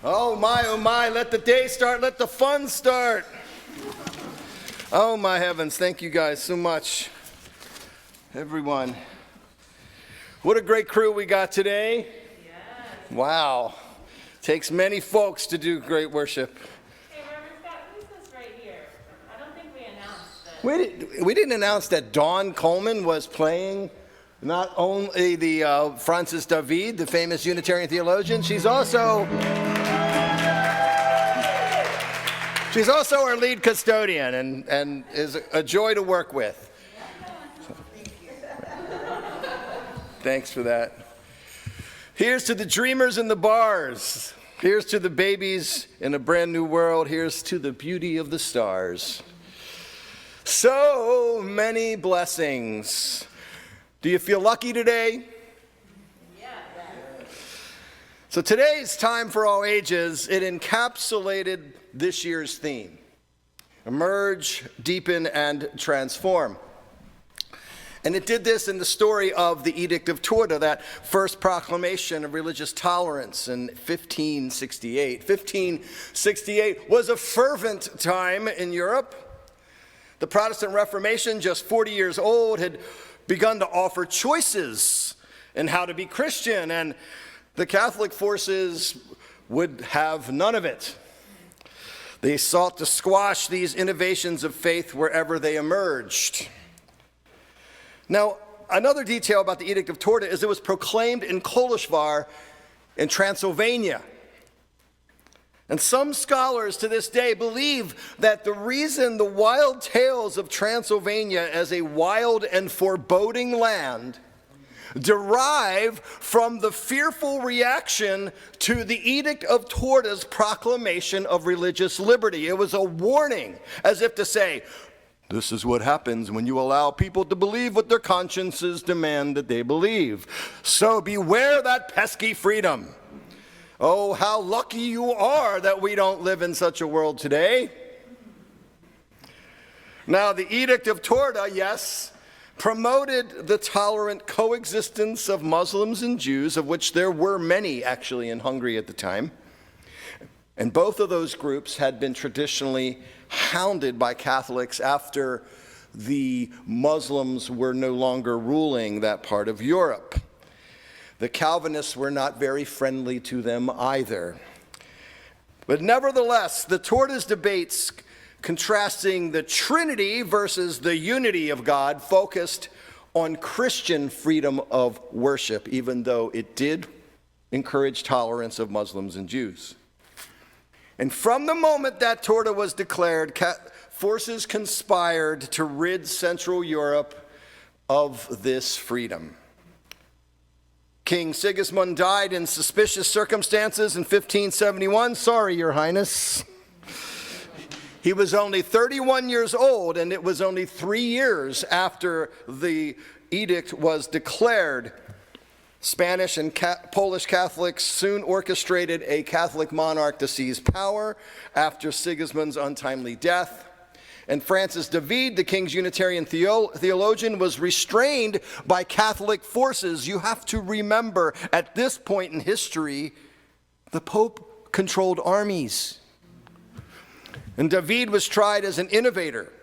Oh my, let the day start, let the fun start. Oh my heavens, thank you guys so much. Everyone. What a great crew we got today. Yes. Wow. Takes many folks to do great worship. Hey, Reverend Scott, who's this right here? I don't think we announced that. We didn't announce that Dawn Coleman was playing not only the Francis David, the famous Unitarian theologian, she's also our lead custodian and is a joy to work with. Thanks for that. Here's to the dreamers in the bars. Here's to the babies in a brand new world. Here's to the beauty of the stars. So many blessings. Do you feel lucky today? Yeah. So today's Time for All Ages, it encapsulated this year's theme. Emerge, deepen, and transform. And it did this in the story of the Edict of Torda, that first proclamation of religious tolerance in 1568. 1568 was a fervent time in Europe. The Protestant Reformation, just 40 years old, had begun to offer choices in how to be Christian, and the Catholic forces would have none of it. They sought to squash these innovations of faith wherever they emerged. Now, another detail about the Edict of Torda is it was proclaimed in Kolozsvár in Transylvania. And some scholars to this day believe that the reason the wild tales of Transylvania as a wild and foreboding land derive from the fearful reaction to the Edict of Torda's proclamation of religious liberty. It was a warning, as if to say, this is what happens when you allow people to believe what their consciences demand that they believe. So beware that pesky freedom. Oh, how lucky you are that we don't live in such a world today. Now, the Edict of Torda, yes, promoted the tolerant coexistence of Muslims and Jews, of which there were many actually in Hungary at the time. And both of those groups had been traditionally hounded by Catholics after the Muslims were no longer ruling that part of Europe. The Calvinists were not very friendly to them either. But nevertheless, the Torda's debates contrasting the Trinity versus the unity of God focused on Christian freedom of worship, even though it did encourage tolerance of Muslims and Jews. And from the moment that Torda was declared, forces conspired to rid Central Europe of this freedom. King Sigismund died in suspicious circumstances in 1571. Sorry, Your Highness. He was only 31 years old, and it was only 3 years after the edict was declared. Spanish and Polish Catholics soon orchestrated a Catholic monarch to seize power after Sigismund's untimely death. And Francis David, the king's Unitarian theologian, was restrained by Catholic forces. You have to remember, at this point in history, the Pope controlled armies. And David was tried as an innovator.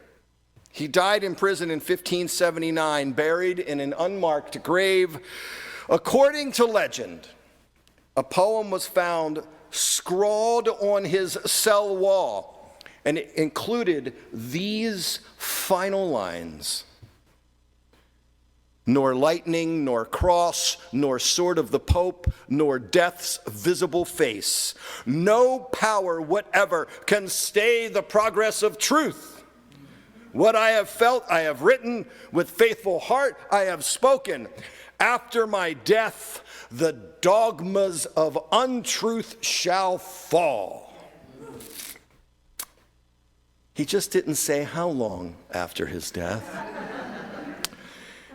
He died in prison in 1579, buried in an unmarked grave. According to legend, a poem was found scrawled on his cell wall, and it included these final lines: nor lightning, nor cross, nor sword of the Pope, nor death's visible face. No power whatever can stay the progress of truth. What I have felt, I have written. With faithful heart, I have spoken. After my death, the dogmas of untruth shall fall. He just didn't say how long after his death.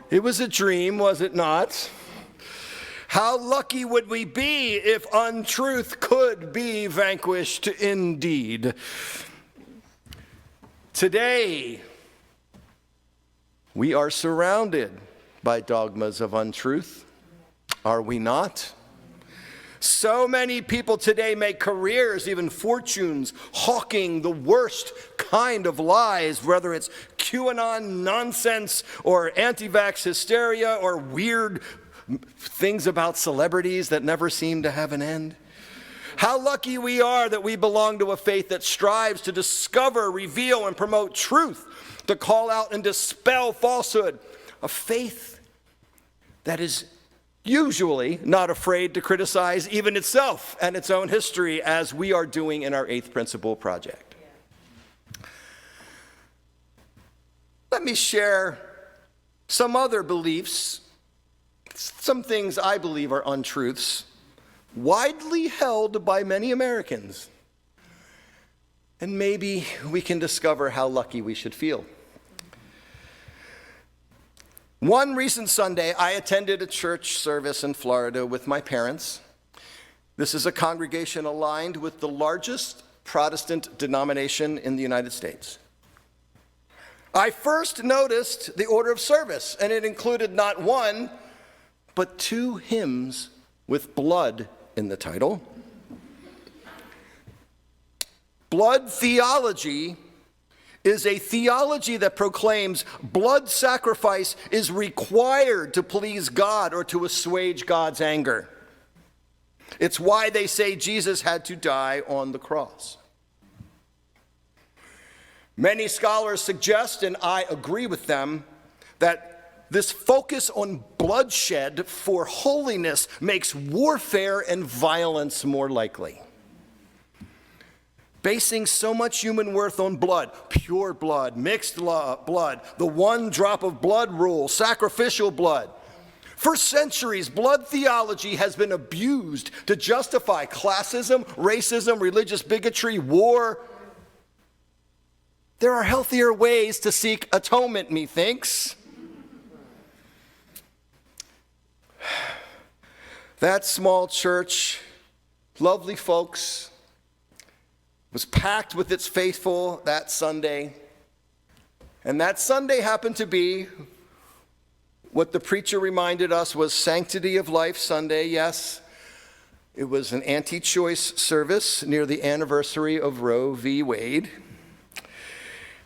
It was a dream, was it not? How lucky would we be if untruth could be vanquished indeed? Today, we are surrounded by dogmas of untruth, are we not? So many people today make careers, even fortunes, hawking the worst kind of lies, whether it's QAnon nonsense or anti-vax hysteria or weird things about celebrities that never seem to have an end. How lucky we are that we belong to a faith that strives to discover, reveal, and promote truth, to call out and dispel falsehood. A faith that is usually not afraid to criticize even itself and its own history, as we are doing in our Eighth Principle project. Let me share some other beliefs, some things I believe are untruths, widely held by many Americans. And maybe we can discover how lucky we should feel. One recent Sunday, I attended a church service in Florida with my parents. This is a congregation aligned with the largest Protestant denomination in the United States. I first noticed the order of service, and it included not one, but 2 hymns with blood in the title. Blood theology is a theology that proclaims blood sacrifice is required to please God or to assuage God's anger. It's why they say Jesus had to die on the cross. Many scholars suggest, and I agree with them, that this focus on bloodshed for holiness makes warfare and violence more likely. Basing so much human worth on blood, pure blood, mixed blood, the one drop of blood rule, sacrificial blood. For centuries, blood theology has been abused to justify classism, racism, religious bigotry, war. There are healthier ways to seek atonement, methinks. That small church, lovely folks, was packed with its faithful that Sunday. And that Sunday happened to be what the preacher reminded us was Sanctity of Life Sunday. Yes, it was an anti-choice service near the anniversary of Roe v. Wade.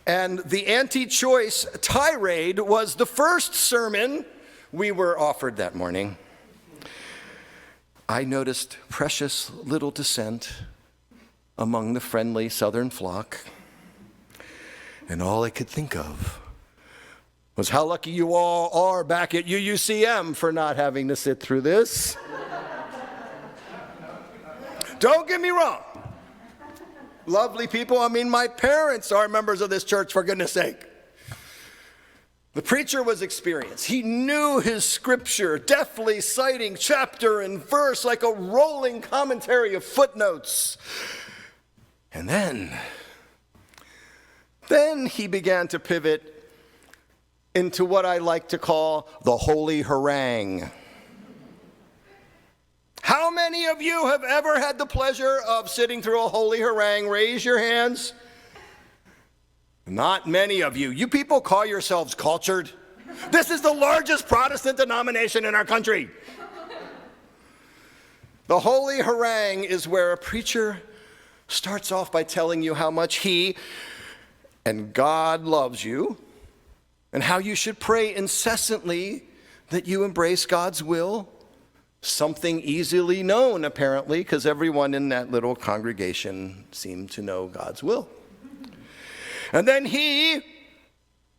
And the anti-choice tirade was the first sermon we were offered that morning. I noticed precious little dissent among the friendly southern flock, and all I could think of was how lucky you all are back at UUCM for not having to sit through this. Don't get me wrong. Lovely people, I mean, my parents are members of this church, for goodness sake. The preacher was experienced. He knew his scripture, deftly citing chapter and verse like a rolling commentary of footnotes. And then he began to pivot into what I like to call the holy harangue. How many of you have ever had the pleasure of sitting through a holy harangue? Raise your hands. Not many of you. You people call yourselves cultured. This is the largest Protestant denomination in our country. The holy harangue is where a preacher starts off by telling you how much he and God loves you and how you should pray incessantly that you embrace God's will. Something easily known, apparently, because everyone in that little congregation seemed to know God's will. And then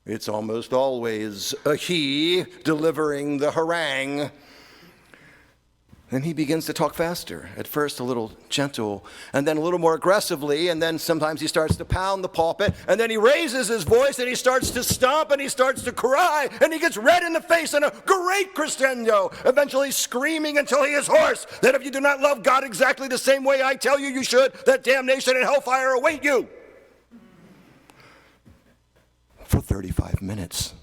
it's almost always a he delivering the harangue. Then he begins to talk faster, at first a little gentle, and then a little more aggressively, and then sometimes he starts to pound the pulpit, and then he raises his voice, and he starts to stomp, and he starts to cry, and he gets red in the face in a great crescendo, eventually screaming until he is hoarse, that if you do not love God exactly the same way I tell you you should, that damnation and hellfire await you. For 35 minutes.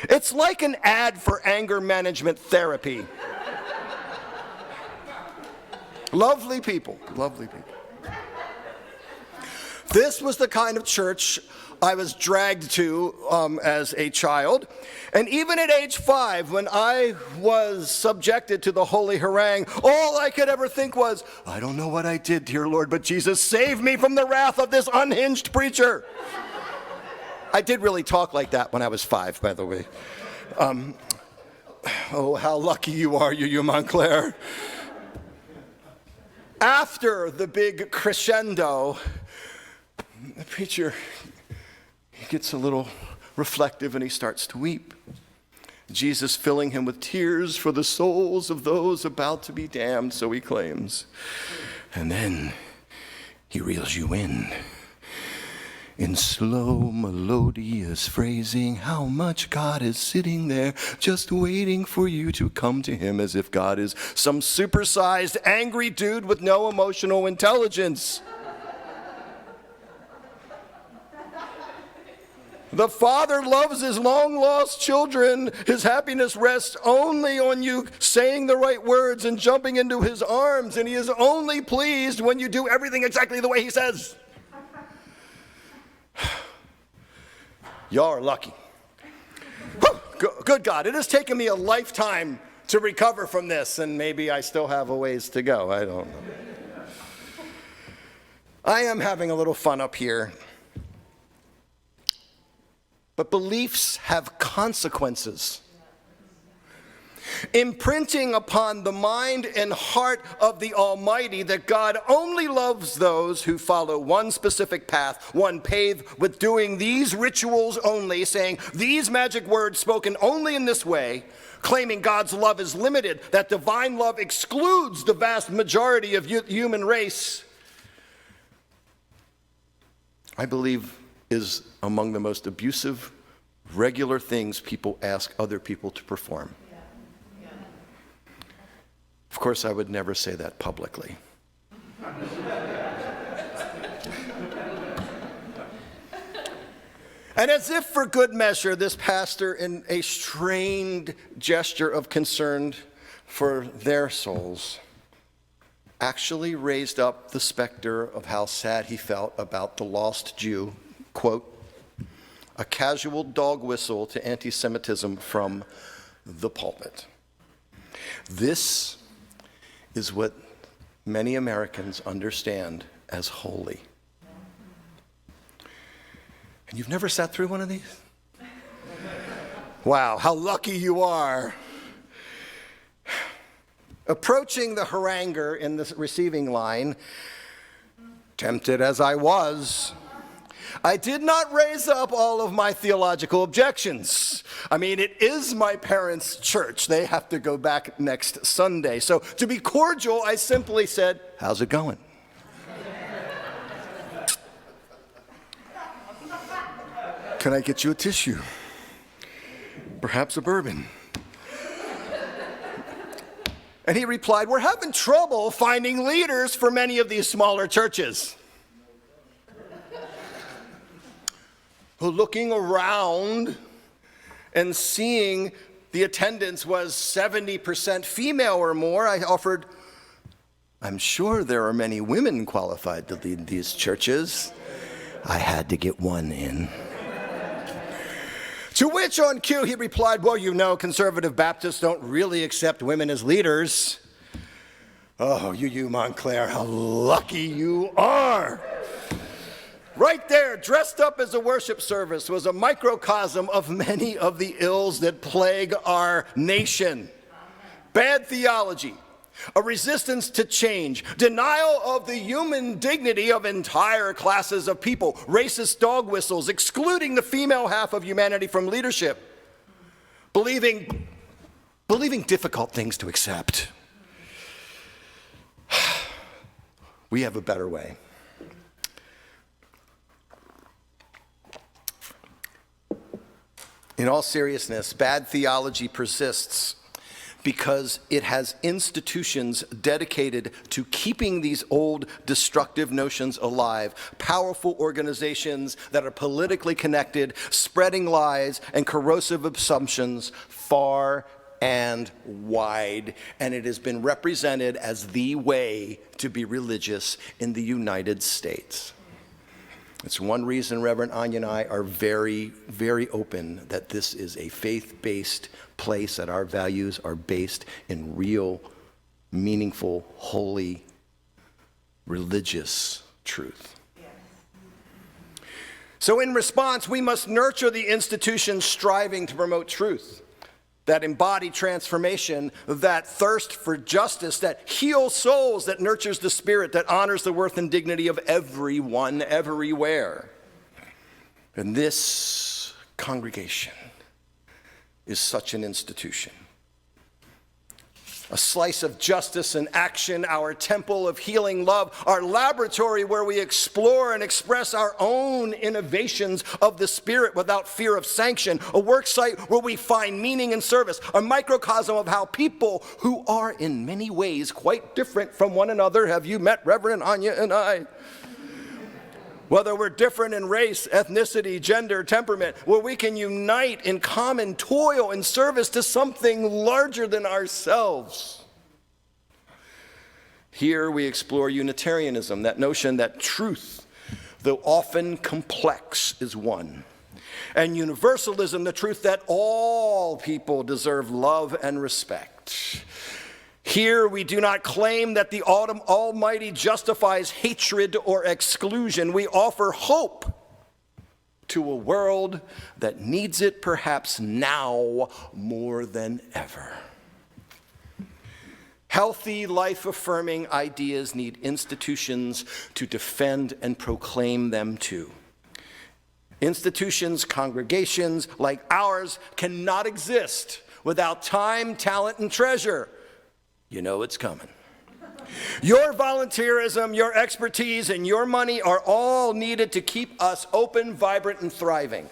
It's like an ad for anger management therapy. Lovely people, lovely people. This was the kind of church I was dragged to as a child. And even at age 5, when I was subjected to the holy harangue, all I could ever think was, I don't know what I did, dear Lord, but Jesus, save me from the wrath of this unhinged preacher. I did really talk like that when I was 5, by the way. Oh, how lucky you are, you Montclair. After the big crescendo, the preacher, he gets a little reflective and he starts to weep. Jesus filling him with tears for the souls of those about to be damned, so he claims. And then he reels you in slow, melodious phrasing, how much God is sitting there just waiting for you to come to him, as if God is some supersized, angry dude with no emotional intelligence. The Father loves his long-lost children. His happiness rests only on you saying the right words and jumping into his arms, and he is only pleased when you do everything exactly the way he says. Y'all are lucky. Whew, good God, it has taken me a lifetime to recover from this, and maybe I still have a ways to go. I don't know. I am having a little fun up here. But beliefs have consequences. Imprinting upon the mind and heart of the Almighty that God only loves those who follow one specific path, one paved with doing these rituals only, saying these magic words spoken only in this way, claiming God's love is limited, that divine love excludes the vast majority of human race, I believe is among the most abusive, regular things people ask other people to perform. Of course, I would never say that publicly. And as if for good measure, this pastor, in a strained gesture of concern for their souls, actually raised up the specter of how sad he felt about the lost Jew, quote, a casual dog whistle to anti-Semitism from the pulpit. This is what many Americans understand as holy. And you've never sat through one of these? Wow, how lucky you are. Approaching the haranguer in the receiving line, tempted as I was, I did not raise up all of my theological objections. I mean, it is my parents' church. They have to go back next Sunday. So to be cordial, I simply said, how's it going? Can I get you a tissue? Perhaps a bourbon? And he replied, we're having trouble finding leaders for many of these smaller churches. Looking around and seeing the attendance was 70% female or more, I offered, I'm sure there are many women qualified to lead these churches. I had to get one in. To which on cue he replied, well, you know, conservative Baptists don't really accept women as leaders. Oh, you Montclair, how lucky you are. Right there, dressed up as a worship service, was a microcosm of many of the ills that plague our nation. Bad theology, a resistance to change, denial of the human dignity of entire classes of people, racist dog whistles, excluding the female half of humanity from leadership, believing difficult things to accept. We have a better way. In all seriousness, bad theology persists because it has institutions dedicated to keeping these old destructive notions alive, powerful organizations that are politically connected, spreading lies and corrosive assumptions far and wide, and it has been represented as the way to be religious in the United States. It's one reason Reverend Anya and I are very, very open that this is a faith-based place, that our values are based in real, meaningful, holy, religious truth. So in response, we must nurture the institutions striving to promote truth, that embody transformation, that thirst for justice, that heals souls, that nurtures the spirit, that honors the worth and dignity of everyone, everywhere. And this congregation is such an institution. A slice of justice and action, our temple of healing love, our laboratory where we explore and express our own innovations of the Spirit without fear of sanction, a work site where we find meaning and service, a microcosm of how people who are in many ways quite different from one another, have you met Reverend Anya and I? Whether we're different in race, ethnicity, gender, temperament, where we can unite in common toil and service to something larger than ourselves. Here we explore Unitarianism, that notion that truth, though often complex, is one. And universalism, the truth that all people deserve love and respect. Here we do not claim that the Almighty justifies hatred or exclusion. We offer hope to a world that needs it perhaps now more than ever. Healthy, life-affirming ideas need institutions to defend and proclaim them too. Institutions, congregations like ours cannot exist without time, talent, and treasure. You know it's coming. Your volunteerism, your expertise, and your money are all needed to keep us open, vibrant, and thriving.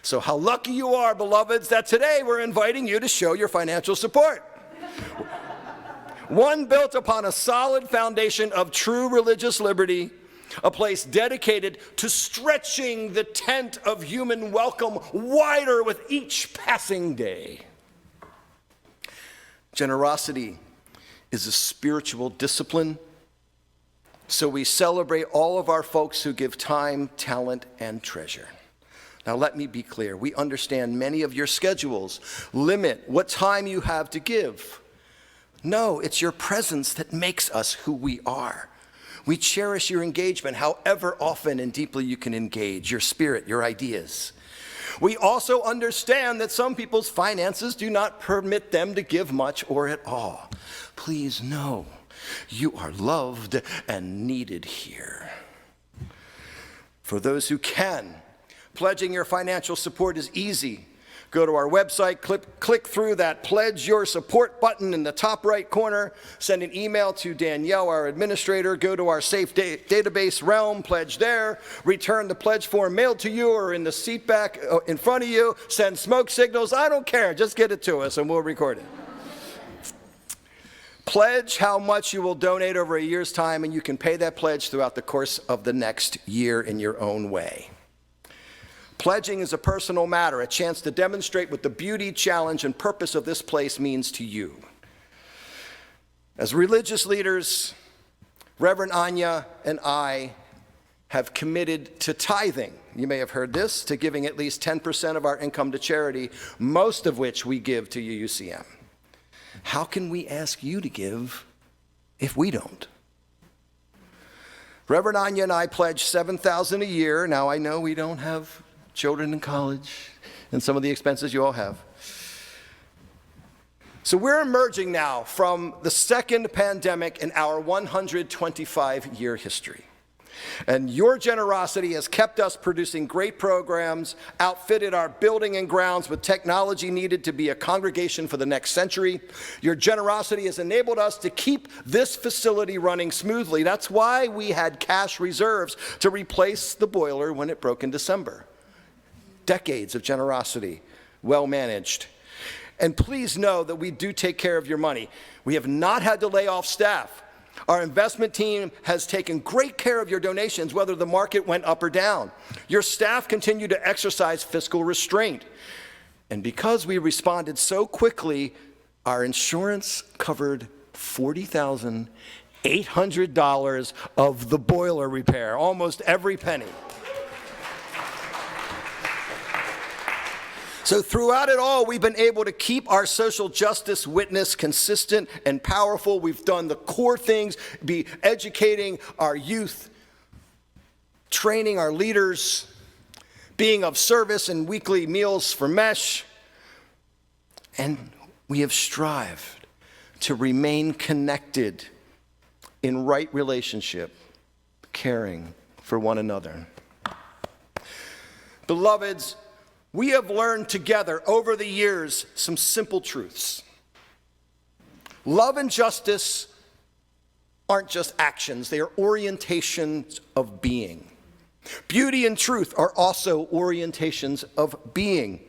So how lucky you are, beloveds, that today we're inviting you to show your financial support. One built upon a solid foundation of true religious liberty, a place dedicated to stretching the tent of human welcome wider with each passing day. Generosity is a spiritual discipline, so we celebrate all of our folks who give time, talent, and treasure. Now let me be clear, we understand many of your schedules limit what time you have to give. No, it's your presence that makes us who we are. We cherish your engagement, however often and deeply you can engage, your spirit, your ideas. We also understand that some people's finances do not permit them to give much or at all. Please know, you are loved and needed here. For those who can, pledging your financial support is easy. Go to our website, click through that Pledge Your Support button in the top right corner, send an email to Danielle, our administrator, go to our safe database realm, pledge there, return the pledge form mailed to you or in the seat back in front of you, send smoke signals, I don't care, just get it to us and we'll record it. Pledge how much you will donate over a year's time, and you can pay that pledge throughout the course of the next year in your own way. Pledging is a personal matter, a chance to demonstrate what the beauty, challenge, and purpose of this place means to you. As religious leaders, Reverend Anya and I have committed to tithing. You may have heard this, to giving at least 10% of our income to charity, most of which we give to UUCM. How can we ask you to give if we don't? Reverend Anya and I pledge $7,000 a year. Now I know we don't have children in college and some of the expenses you all have. So we're emerging now from the second pandemic in our 125-year history. And your generosity has kept us producing great programs, outfitted our building and grounds with technology needed to be a congregation for the next century. Your generosity has enabled us to keep this facility running smoothly. That's why we had cash reserves to replace the boiler when it broke in December. Decades of generosity, well managed. And please know that we do take care of your money. We have not had to lay off staff. Our investment team has taken great care of your donations, whether the market went up or down. Your staff continue to exercise fiscal restraint. And because we responded so quickly, our insurance covered $40,800 of the boiler repair, almost every penny. So throughout it all, we've been able to keep our social justice witness consistent and powerful. We've done the core things, be educating our youth, training our leaders, being of service in weekly meals for Mesh, and we have strived to remain connected in right relationship, caring for one another. Beloveds, we have learned together over the years some simple truths. Love and justice aren't just actions, they are orientations of being. Beauty and truth are also orientations of being.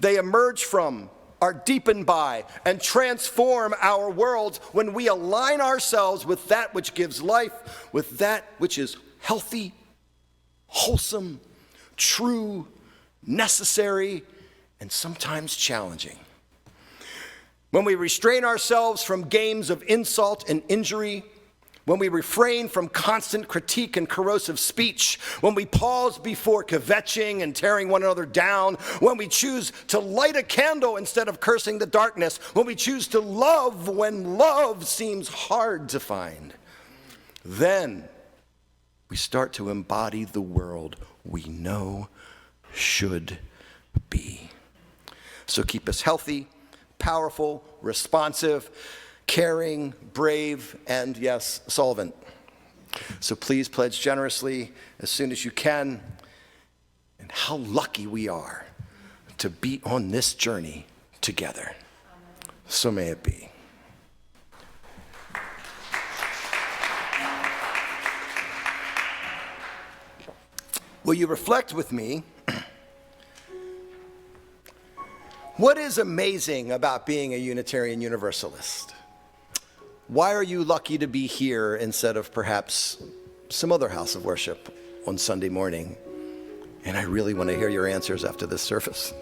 They emerge from, are deepened by, and transform our worlds when we align ourselves with that which gives life, with that which is healthy, wholesome, true, necessary, and sometimes challenging. When we restrain ourselves from games of insult and injury, when we refrain from constant critique and corrosive speech, when we pause before kvetching and tearing one another down, when we choose to light a candle instead of cursing the darkness, when we choose to love when love seems hard to find, then we start to embody the world we know should be. So keep us healthy, powerful, responsive, caring, brave, and yes, solvent. So please pledge generously as soon as you can. And how lucky we are to be on this journey together. So may it be. Will you reflect with me? What is amazing about being a Unitarian Universalist? Why are you lucky to be here instead of perhaps some other house of worship on Sunday morning? And I really want to hear your answers after this service.